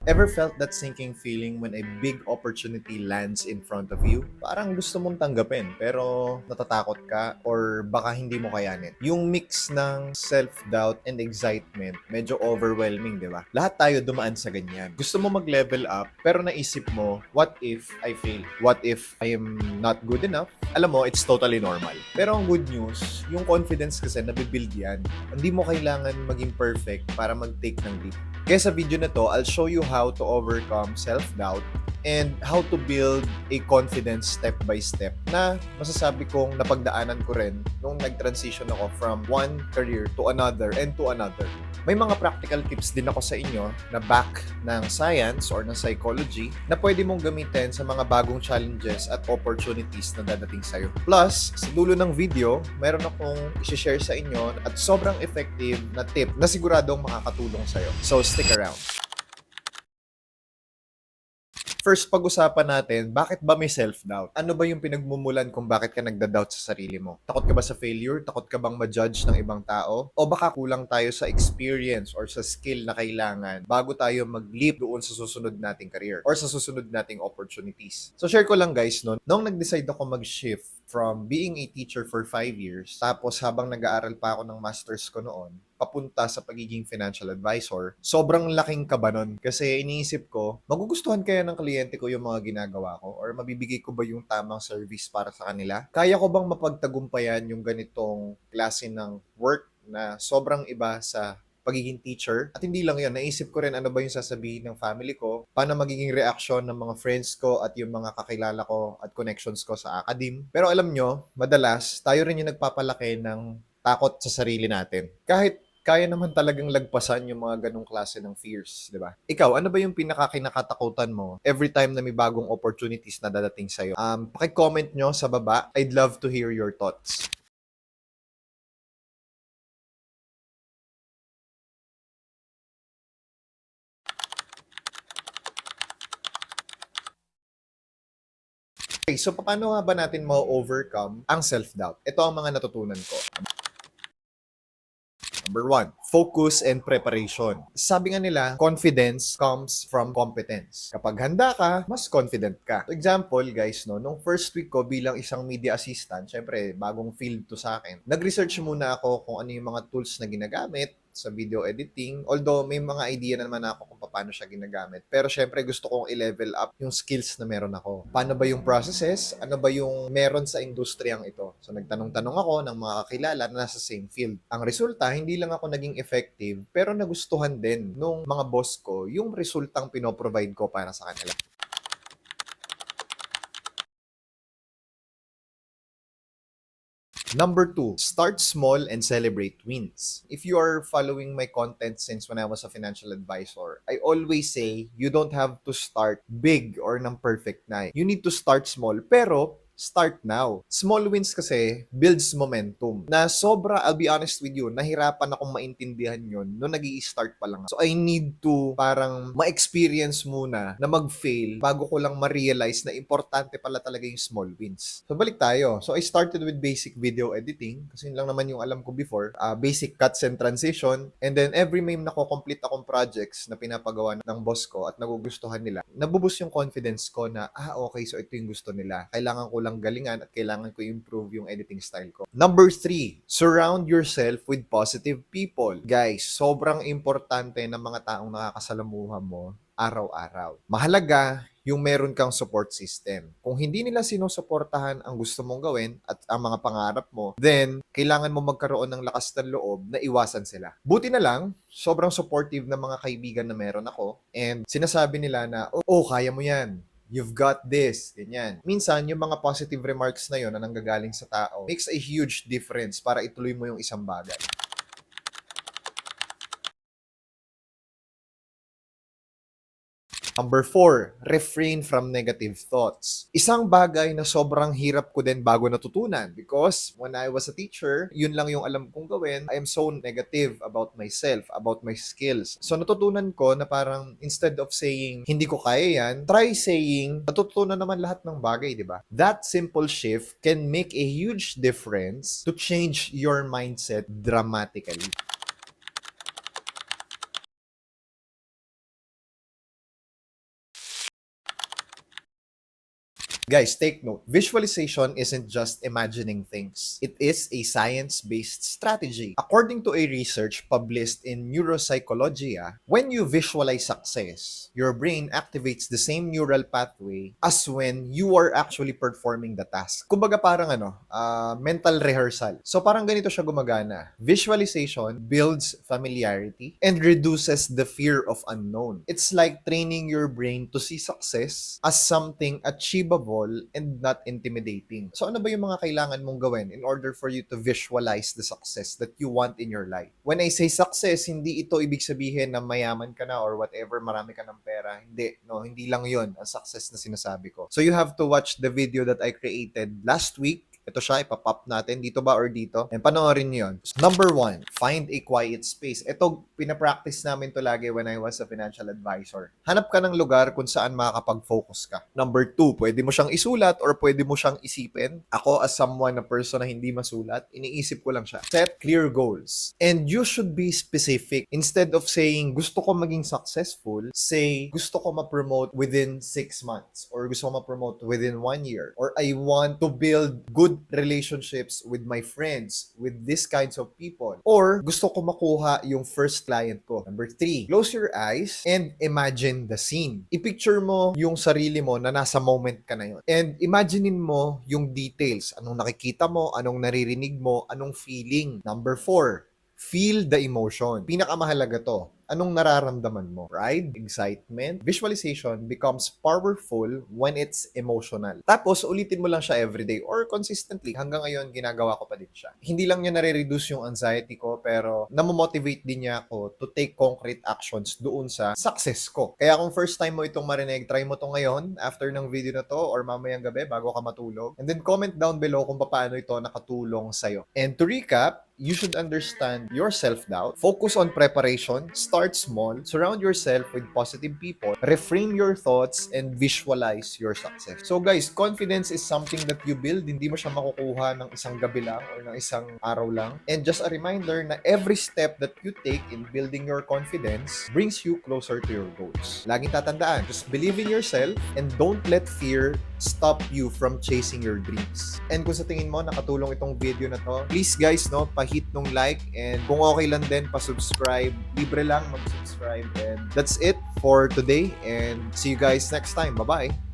Ever felt that sinking feeling when a big opportunity lands in front of you? Parang gusto mong tanggapin pero natatakot ka or baka hindi mo kayanin. Yung mix ng self-doubt and excitement, medyo overwhelming, di ba? Lahat tayo dumaan sa ganyan. Gusto mo mag-level up pero naisip mo, what if I fail? What if I am not good enough? Alam mo, it's totally normal. Pero ang good news, yung confidence kasi nabibuild yan. Hindi mo kailangan maging perfect para mag-take ng leap. Kaya sa video na to, I'll show you how to overcome self-doubt and how to build a confidence step by step na masasabi kong napagdaanan ko rin nung nag-transition ako from one career to another and to another. May mga practical tips din ako sa inyo na back ng science or ng psychology na pwede mong gamitin sa mga bagong challenges at opportunities na dadating sa'yo. Plus, sa dulo ng video, meron akong i-share sa inyo at sobrang effective na tip na siguradong makakatulong sa'yo. So, stick around. First, pag-usapan natin, bakit ba may self-doubt? Ano ba yung pinagmumulan kung bakit ka nagda-doubt sa sarili mo? Takot ka ba sa failure? Takot ka bang ma-judge ng ibang tao? O baka kulang tayo sa experience or sa skill na kailangan bago tayo mag-leap doon sa susunod nating career or sa susunod nating opportunities? So share ko lang guys, no? Nung nag-decide ako mag-shift from being a teacher for 5 years, tapos habang nag-aaral pa ako ng masters ko noon, papunta sa pagiging financial advisor, sobrang laking kaba nun. Kasi iniisip ko, magugustuhan kaya ng kliyente ko yung mga ginagawa ko? Or mabibigay ko ba yung tamang service para sa kanila? Kaya ko bang mapagtagumpayan yung ganitong klase ng work na sobrang iba sa pagiging teacher? At hindi lang yun, naisip ko rin ano ba yung sasabihin ng family ko, paano magiging reaksyon ng mga friends ko at yung mga kakilala ko at connections ko sa academe. Pero alam nyo, madalas, tayo rin yung nagpapalaki ng takot sa sarili natin. Kahit kaya naman talagang lagpasan yung mga ganong klase ng fears, di ba? Ikaw, ano ba yung pinakakinakatakutan mo every time na may bagong opportunities na dadating sa'yo? Paki-comment nyo sa baba. I'd love to hear your thoughts. Okay, so paano nga ba natin ma-overcome ang self-doubt? Ito ang mga natutunan ko. Number one, focus and preparation. Sabi nga nila, confidence comes from competence. Kapag handa ka, mas confident ka. For example, guys, no, nung first week ko bilang isang media assistant, syempre, bagong field to sa akin, nag-research muna ako kung ano yung mga tools na ginagamit sa video editing. Although may mga idea na naman ako kung paano siya ginagamit. Pero syempre gusto kong i-level up yung skills na meron ako. Paano ba yung processes? Ano ba yung meron sa industriyang ito? So nagtanong-tanong ako ng mga kakilala na nasa same field. Ang resulta, hindi lang ako naging effective, pero nagustuhan din nung mga boss ko yung resultang pinoprovide ko para sa kanila. Number two, start small and celebrate wins. If you are following my content since when I was a financial advisor, I always say you don't have to start big or ng perfect na. You need to start small, pero start now. Small wins kasi builds momentum. Na sobra, I'll be honest with you, nahirapan akong maintindihan yon nung nag-i-start pa lang. So I need to parang ma-experience muna na mag-fail bago ko lang ma-realize na importante pala talaga yung small wins. So balik tayo. So I started with basic video editing kasi yun lang naman yung alam ko before. Basic cuts and transition. And then every may nako-complete akong projects na pinapagawa ng boss ko at nagugustuhan nila, nabubus yung confidence ko na, okay, so ito yung gusto nila. Kailangan ko lang galingan at kailangan ko improve yung editing style ko. Number three, surround yourself with positive people. Guys, sobrang importante ng mga taong nakakasalamuha mo araw-araw. Mahalaga yung meron kang support system. Kung hindi nila sinusuportahan ang gusto mong gawin at ang mga pangarap mo, then kailangan mo magkaroon ng lakas ng loob na iwasan sila. Buti na lang, sobrang supportive na mga kaibigan na meron ako and sinasabi nila na, kaya mo yan. You've got this, ganyan. Minsan, yung mga positive remarks na yon na nanggagaling sa tao makes a huge difference para ituloy mo yung isang bagay. Number four, refrain from negative thoughts. Isang bagay na sobrang hirap ko din bago natutunan because when I was a teacher, yun lang yung alam kong gawin. I am so negative about myself, about my skills. So natutunan ko na parang instead of saying, hindi ko kaya yan, try saying, natutunan naman lahat ng bagay, di ba? That simple shift can make a huge difference to change your mindset dramatically. Guys, take note. Visualization isn't just imagining things. It is a science-based strategy. According to a research published in Neuropsychology, when you visualize success, your brain activates the same neural pathway as when you are actually performing the task. Kumbaga parang mental rehearsal. So parang ganito siya gumagana. Visualization builds familiarity and reduces the fear of unknown. It's like training your brain to see success as something achievable and not intimidating. So ano ba yung mga kailangan mong gawin in order for you to visualize the success that you want in your life? When I say success, hindi ito ibig sabihin na mayaman ka na or whatever, marami ka ng pera. Hindi, no, hindi lang yun ang success na sinasabi ko. So you have to watch the video that I created last week. Ito siya, ipapop natin. Dito ba or dito? And panoorin nyo yun. Number 1, find a quiet space. Ito, pinapractice namin to lagi when I was a financial advisor. Hanap ka ng lugar kung saan makakapag-focus ka. Number 2, pwede mo siyang isulat or pwede mo siyang isipin. Ako, as someone na person na hindi masulat, iniisip ko lang siya. Set clear goals. And you should be specific. Instead of saying, gusto ko maging successful, say, gusto ko ma-promote within 6 months or gusto ko ma-promote within 1 year or I want to build good relationships with my friends, with these kinds of people. Or, gusto ko makuha yung first client ko. Number 3, close your eyes and imagine the scene. I-picture mo yung sarili mo na nasa moment ka na yun. And imaginein mo yung details. Anong nakikita mo, anong naririnig mo, anong feeling. Number 4, feel the emotion. Pinakamahalaga to. Anong nararamdaman mo? Pride? Excitement? Visualization becomes powerful when it's emotional. Tapos, ulitin mo lang siya everyday or consistently. Hanggang ngayon, ginagawa ko pa din siya. Hindi lang niya nare-reduce yung anxiety ko, pero namomotivate din niya ako to take concrete actions doon sa success ko. Kaya kung first time mo itong marinig, try mo to ngayon after ng video na to or mamayang gabi bago ka matulog. And then comment down below kung paano ito nakatulong sa'yo. And to recap, you should understand your self-doubt, focus on preparation, start small, surround yourself with positive people, reframe your thoughts, and visualize your success. So guys, confidence is something that you build. Hindi mo siya makukuha ng isang gabi lang or ng isang araw lang. And just a reminder na every step that you take in building your confidence brings you closer to your goals. Laging tatandaan, just believe in yourself and don't let fear stop you from chasing your dreams. And kung sa tingin mo nakatulong itong video na to, please guys, no, pa-hit nung like and kung okay lang din, pa-subscribe. Libre lang mag-subscribe. And that's it for today and see you guys next time. Bye-bye!